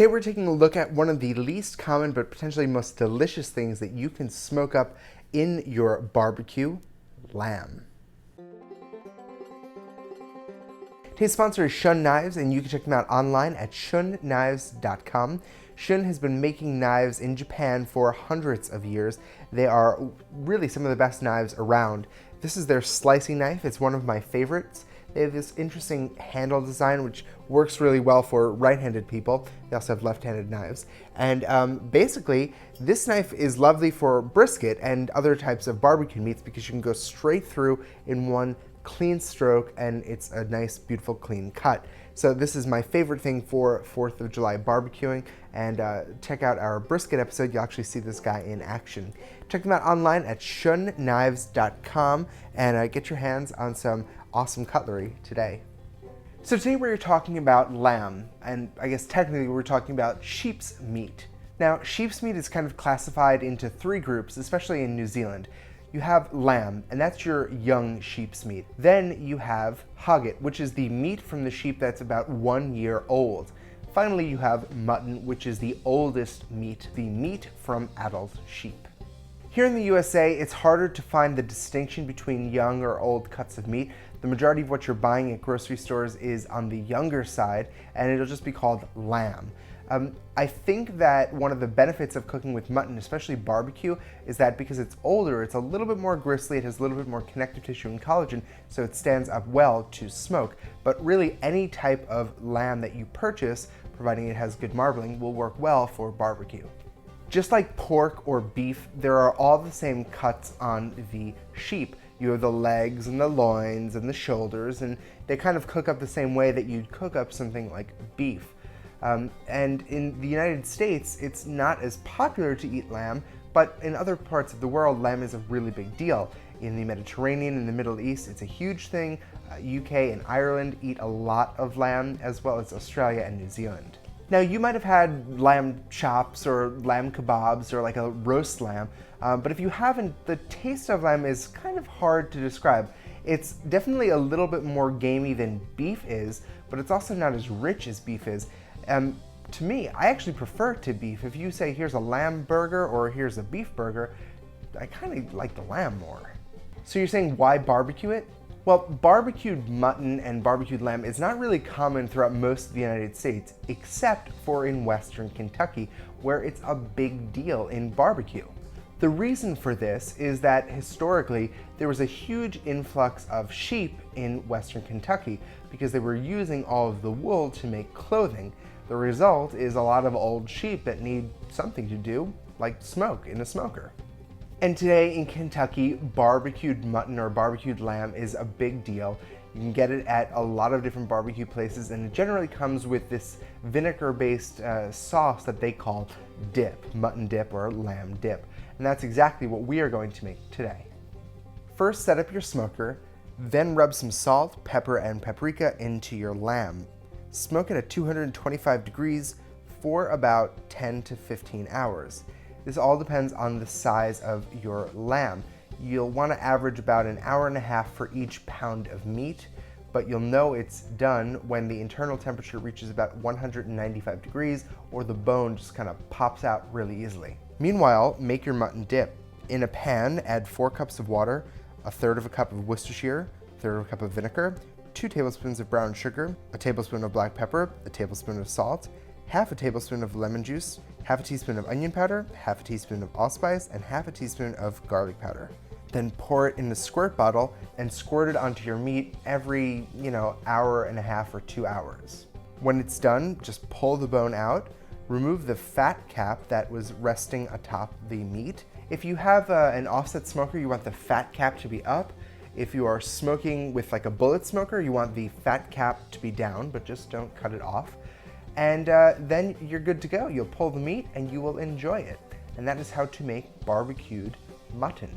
Today we're taking a look at one of the least common but potentially most delicious things that you can smoke up in your barbecue: lamb. Today's sponsor is Shun Knives, and you can check them out online at shunknives.com. Shun has been making knives in Japan for hundreds of years. They are really some of the best knives around. This is their slicing knife. It's one of my favorites. They have this interesting handle design which works really well for right-handed people. They also have left-handed knives. And basically, this knife is lovely for brisket and other types of barbecue meats because you can go straight through in one clean stroke, and it's a nice, beautiful, clean cut. So this is my favorite thing for 4th of July barbecuing, and check out our brisket episode. You'll actually see this guy in action. Check them out online at shunknives.com and get your hands on some awesome cutlery today. So today we're talking about lamb, and I guess technically we're talking about sheep's meat. Now, sheep's meat is kind of classified into 3 groups, especially in New Zealand. You have lamb, and that's your young sheep's meat. Then you have hogget, which is the meat from the sheep that's about 1 year old. Finally, you have mutton, which is the oldest meat, the meat from adult sheep. Here in the USA, it's harder to find the distinction between young or old cuts of meat. The majority of what you're buying at grocery stores is on the younger side, and it'll just be called lamb. I think that one of the benefits of cooking with mutton, especially barbecue, is that because it's older, it's a little bit more gristly, it has a little bit more connective tissue and collagen, so it stands up well to smoke. But really, any type of lamb that you purchase, providing it has good marbling, will work well for barbecue. Just like pork or beef, there are all the same cuts on the sheep. You have the legs and the loins and the shoulders, and they kind of cook up the same way that you'd cook up something like beef. And in the United States, it's not as popular to eat lamb, but in other parts of the world, lamb is a really big deal. In the Mediterranean and the Middle East, it's a huge thing. UK and Ireland eat a lot of lamb, as well as Australia and New Zealand. Now, you might have had lamb chops or lamb kebabs or like a roast lamb, but if you haven't, the taste of lamb is kind of hard to describe. It's definitely a little bit more gamey than beef is, but it's also not as rich as beef is. To me, I actually prefer it to beef. If you say here's a lamb burger or here's a beef burger, I kind of like the lamb more. So you're saying why barbecue it? Well, barbecued mutton and barbecued lamb is not really common throughout most of the United States, except for in Western Kentucky, where it's a big deal in barbecue. The reason for this is that historically there was a huge influx of sheep in Western Kentucky because they were using all of the wool to make clothing. The result is a lot of old sheep that need something to do, like smoke in a smoker. And today in Kentucky, barbecued mutton or barbecued lamb is a big deal. You can get it at a lot of different barbecue places, and it generally comes with this vinegar-based sauce that they call dip, mutton dip or lamb dip. And that's exactly what we are going to make today. First, set up your smoker, then rub some salt, pepper, and paprika into your lamb. Smoke it at 225 degrees for about 10 to 15 hours. This all depends on the size of your lamb. You'll want to average about an hour and a half for each pound of meat, but you'll know it's done when the internal temperature reaches about 195 degrees or the bone just kind of pops out really easily. Meanwhile, make your mutton dip. In a pan, add 4 cups of water, 1/3 of a cup of Worcestershire, 1/3 of a cup of vinegar, 2 tablespoons of brown sugar, a tablespoon of black pepper, a tablespoon of salt, half a tablespoon of lemon juice, half a teaspoon of onion powder, half a teaspoon of allspice, and half a teaspoon of garlic powder. Then pour it in a squirt bottle and squirt it onto your meat every, hour and a half or 2 hours. When it's done, just pull the bone out, remove the fat cap that was resting atop the meat. If you have an offset smoker, you want the fat cap to be up. If you are smoking with like a bullet smoker, you want the fat cap to be down, but just don't cut it off. And then you're good to go. You'll pull the meat and you will enjoy it. And that is how to make barbecued mutton.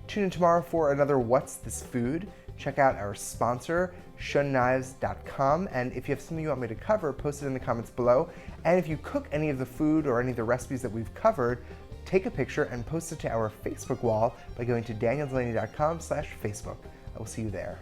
Tune in tomorrow for another What's This Food? Check out our sponsor, shunknives.com, and if you have something you want me to cover, post it in the comments below. And if you cook any of the food or any of the recipes that we've covered, take a picture and post it to our Facebook wall by going to danieldelaney.com/Facebook. I will see you there.